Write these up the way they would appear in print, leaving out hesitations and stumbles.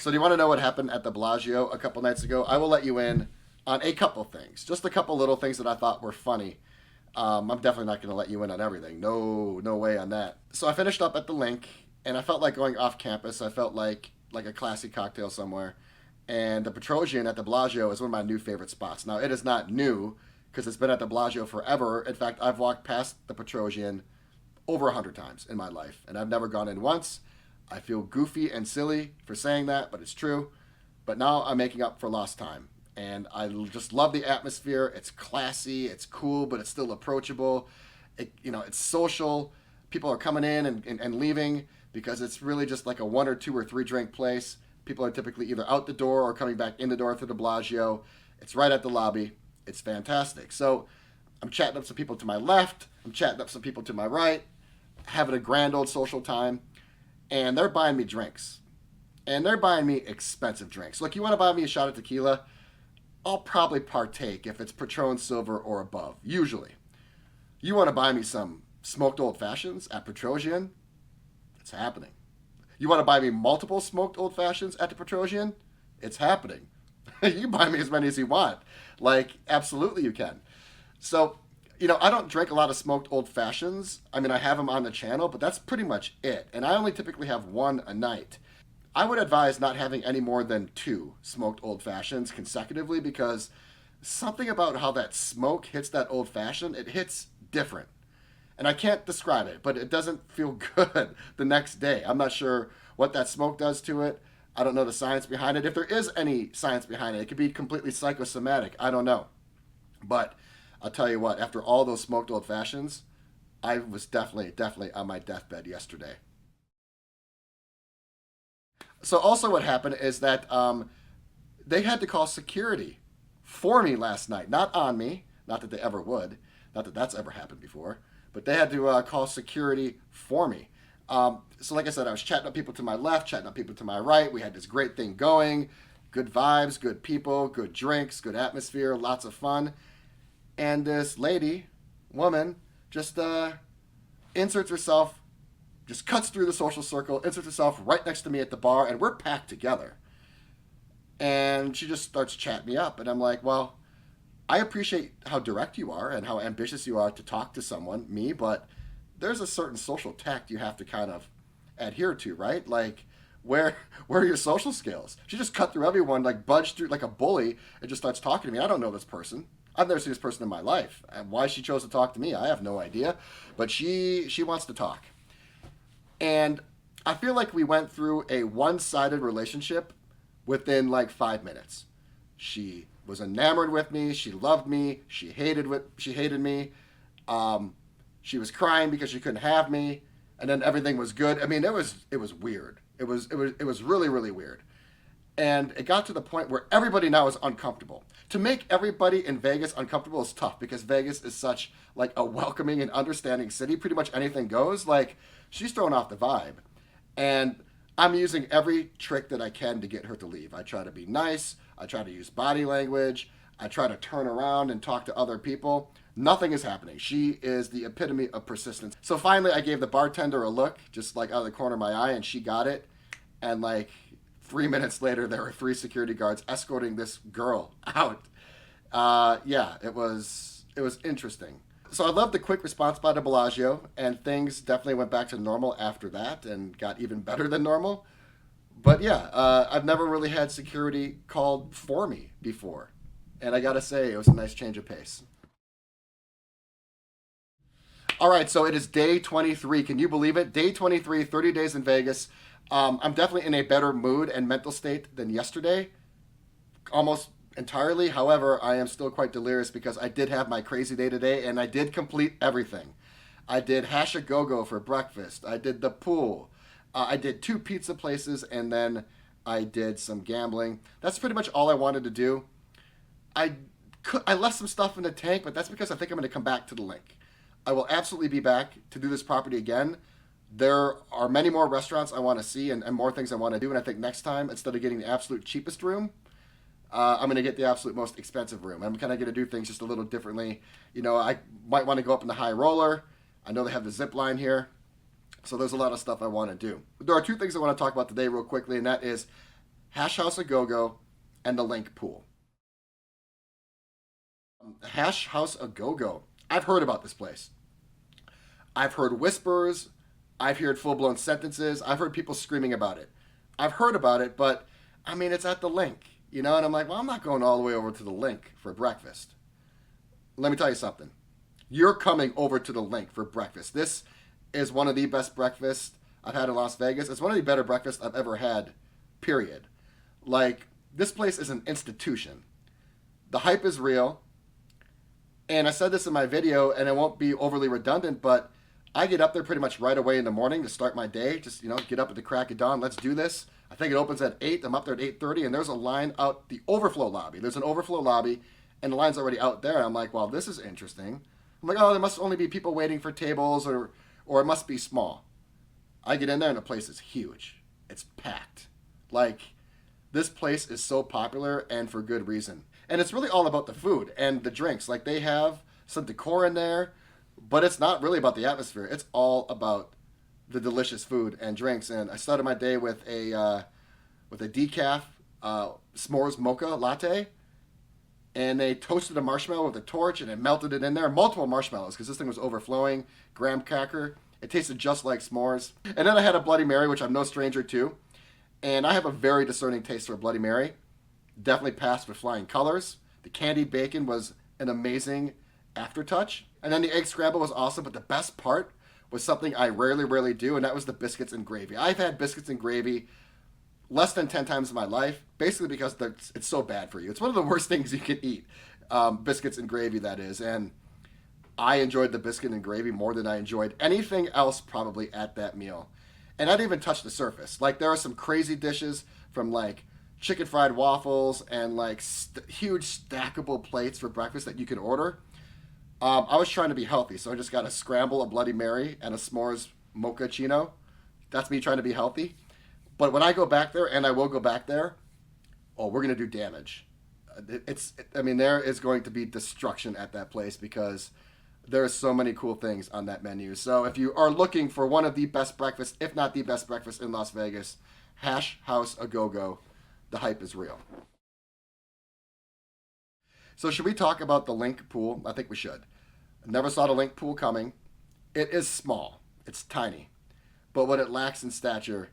So do you want to know what happened at the Bellagio a couple nights ago? I will let you in on a couple things, just a couple little things that I thought were funny. I'm definitely not going to let you in on everything. No, no way on that. So I finished up at the LINQ, and I felt like going off campus. I felt like a classy cocktail somewhere. And the Petrosian at the Bellagio is one of my new favorite spots. Now, it is not new because it's been at the Bellagio forever. In fact, I've walked past the Petrosian over 100 times in my life, and I've never gone in once. I feel goofy and silly for saying that, but it's true. But now I'm making up for lost time. And I just love the atmosphere. It's classy, it's cool, but it's still approachable. It's social. People are coming in and leaving because it's really just like a 1 or 2 or 3 drink place. People are typically either out the door or coming back in the door through the Bellagio. It's right at the lobby. It's fantastic. So I'm chatting up some people to my left. I'm chatting up some people to my right, having a grand old social time. And they're buying me drinks. And they're buying me expensive drinks. Look, you want to buy me a shot of tequila? I'll probably partake if it's Patron Silver or above, usually. You want to buy me some smoked old fashions at Petrosian? It's happening. You want to buy me multiple smoked old fashions at the Petrosian? It's happening. You can buy me as many as you want. Absolutely you can. So, I don't drink a lot of smoked old fashions. I mean, I have them on the channel, but that's pretty much it. And I only typically have one a night. I would advise not having any more than 2 smoked old fashions consecutively because something about how that smoke hits that old fashioned, it hits different. And I can't describe it, but it doesn't feel good the next day. I'm not sure what that smoke does to it. I don't know the science behind it. If there is any science behind it, it could be completely psychosomatic. I don't know. But I'll tell you what, after all those smoked old fashions, I was definitely on my deathbed yesterday. So also what happened is that they had to call security for me last night. Not on me. Not that they ever would. Not that that's ever happened before. But they had to call security for me. So like I said, I was chatting up people to my left, chatting up people to my right. We had this great thing going. Good vibes, good people, good drinks, good atmosphere, lots of fun. And this woman, just inserts herself, just cuts through the social circle, inserts herself right next to me at the bar, and we're packed together. And she just starts chatting me up, and I'm like, well, I appreciate how direct you are and how ambitious you are to talk to someone, me, but there's a certain social tact you have to kind of adhere to, right? Where are your social skills? She just cut through everyone, budged through like a bully, and just starts talking to me. I don't know this person. I've never seen this person in my life. And why she chose to talk to me, I have no idea. But she wants to talk. And I feel like we went through a one-sided relationship within 5 minutes. She was enamored with me. She loved me. She hated me. She was crying because she couldn't have me. And then everything was good. I mean, it was weird. It was really, really weird. And it got to the point where everybody now is uncomfortable. To make everybody in Vegas uncomfortable is tough because Vegas is such a welcoming and understanding city. Pretty much anything goes. She's throwing off the vibe. And I'm using every trick that I can to get her to leave. I try to be nice. I try to use body language. I try to turn around and talk to other people. Nothing is happening. She is the epitome of persistence. So finally, I gave the bartender a look, just out of the corner of my eye, and she got it. And 3 minutes later, there were 3 security guards escorting this girl out. It was interesting. So I loved the quick response by the Bellagio, and things definitely went back to normal after that and got even better than normal. But I've never really had security called for me before. And I gotta say, it was a nice change of pace. All right, so it is day 23. Can you believe it? Day 23, 30 days in Vegas. I'm definitely in a better mood and mental state than yesterday. Almost entirely. However, I am still quite delirious because I did have my crazy day today and I did complete everything. I did hash a go-go for breakfast. I did the pool. I did 2 pizza places and then I did some gambling. That's pretty much all I wanted to do. I left some stuff in the tank, but that's because I think I'm going to come back to the LINQ. I will absolutely be back to do this property again. There are many more restaurants I want to see and more things I want to do. And I think next time, instead of getting the absolute cheapest room, I'm going to get the absolute most expensive room. I'm kind of going to do things just a little differently. I might want to go up in the high roller. I know they have the zip line here. So there's a lot of stuff I want to do. There are 2 things I want to talk about today real quickly, and that is Hash House A Go-Go, and the LINQ pool. Hash House A Go-Go. I've heard about this place. I've heard whispers. I've heard full-blown sentences. I've heard people screaming about it. I've heard about it, but I mean, it's at the LINQ, you know? And I'm like, well, I'm not going all the way over to the LINQ for breakfast. Let me tell you something. You're coming over to the LINQ for breakfast. This is one of the best breakfasts I've had in Las Vegas. It's one of the better breakfasts I've ever had, period. Like, this place is an institution. The hype is real. And I said this in my video, and it won't be overly redundant, but I get up there pretty much right away in the morning to start my day. Just, you know, get up at the crack of dawn. Let's do this. I think it opens at 8. I'm up there at 8:30, and there's a line out the overflow lobby. There's an overflow lobby, and the line's already out there. I'm like, well, this is interesting. I'm like, oh, there must only be people waiting for tables, or it must be small. I get in there, and the place is huge. It's packed. Like, this place is so popular, and for good reason. And it's really all about the food and the drinks. Like, they have some decor in there, but it's not really about the atmosphere. It's all about the delicious food and drinks. And I started my day with a decaf s'mores mocha latte, and they toasted a marshmallow with a torch, and it melted it in there. Multiple marshmallows, because this thing was overflowing. Graham cracker. It tasted just like s'mores. And then I had a Bloody Mary, which I'm no stranger to. And I have a very discerning taste for a Bloody Mary. Definitely passed with flying colors. The candied bacon was an amazing aftertouch. And then the egg scramble was awesome, but the best part was something I rarely do, and that was the biscuits and gravy. I've had biscuits and gravy less than 10 times in my life, basically because it's so bad for you. It's one of the worst things you can eat, biscuits and gravy, that is. And I enjoyed the biscuit and gravy more than I enjoyed anything else probably at that meal. And I didn't even touch the surface. Like, there are some crazy dishes from, like, chicken fried waffles and, like, huge stackable plates for breakfast that you can order. I was trying to be healthy, so I just got a scramble, a Bloody Mary, and a s'mores mochaccino. That's me trying to be healthy. But when I go back there, and I will go back there, oh, we're going to do damage. There is going to be destruction at that place because there are so many cool things on that menu. So if you are looking for one of the best breakfasts, if not the best breakfast in Las Vegas, Hash House A Go-Go, the hype is real. So should we talk about the LINQ pool? I think we should. I never saw the LINQ pool coming. It is small. It's tiny. But what it lacks in stature,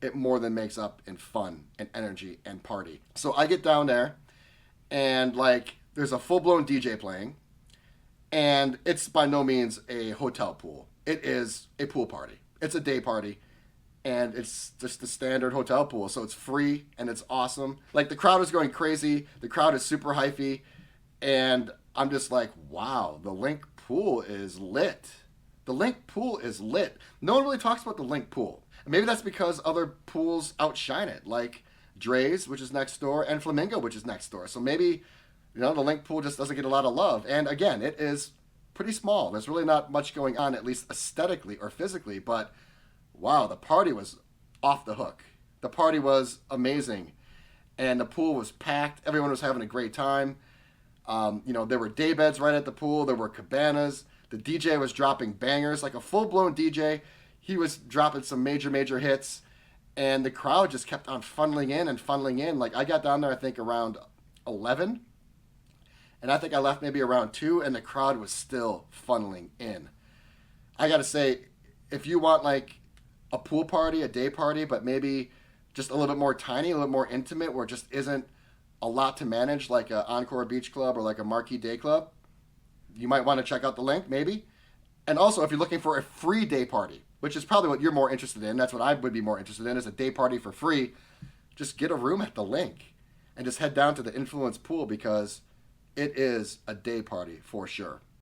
it more than makes up in fun and energy and party. So I get down there, and, like, there's a full-blown DJ playing, and it's by no means a hotel pool. It is a pool party. It's a day party, and it's just the standard hotel pool. So it's free, and it's awesome. Like, the crowd is going crazy. The crowd is super hyphy. And I'm just like, wow, the LINQ pool is lit. The LINQ pool is lit. No one really talks about the LINQ pool. And maybe that's because other pools outshine it, like Dre's, which is next door, and Flamingo, which is next door. So maybe, you know, the LINQ pool just doesn't get a lot of love. And again, it is pretty small. There's really not much going on, at least aesthetically or physically. But wow, the party was off the hook. The party was amazing. And the pool was packed. Everyone was having a great time. There were day beds right at the pool. There were cabanas. The DJ was dropping bangers, like a full-blown DJ. He was dropping some major hits. And the crowd just kept on funneling in. Like, I got down there, I think, around 11. And I think I left maybe around 2, and the crowd was still funneling in. I got to say, if you want, like, a pool party, a day party, but maybe just a little bit more tiny, a little bit more intimate, where it just isn't a lot to manage, like a Encore Beach Club or like a Marquee Day Club, you might want to check out the LINQ, maybe. And also, if you're looking for a free day party, which is probably what you're more interested in, that's what I would be more interested in, is a day party for free, just get a room at the LINQ and just head down to the Influence pool, because it is a day party for sure.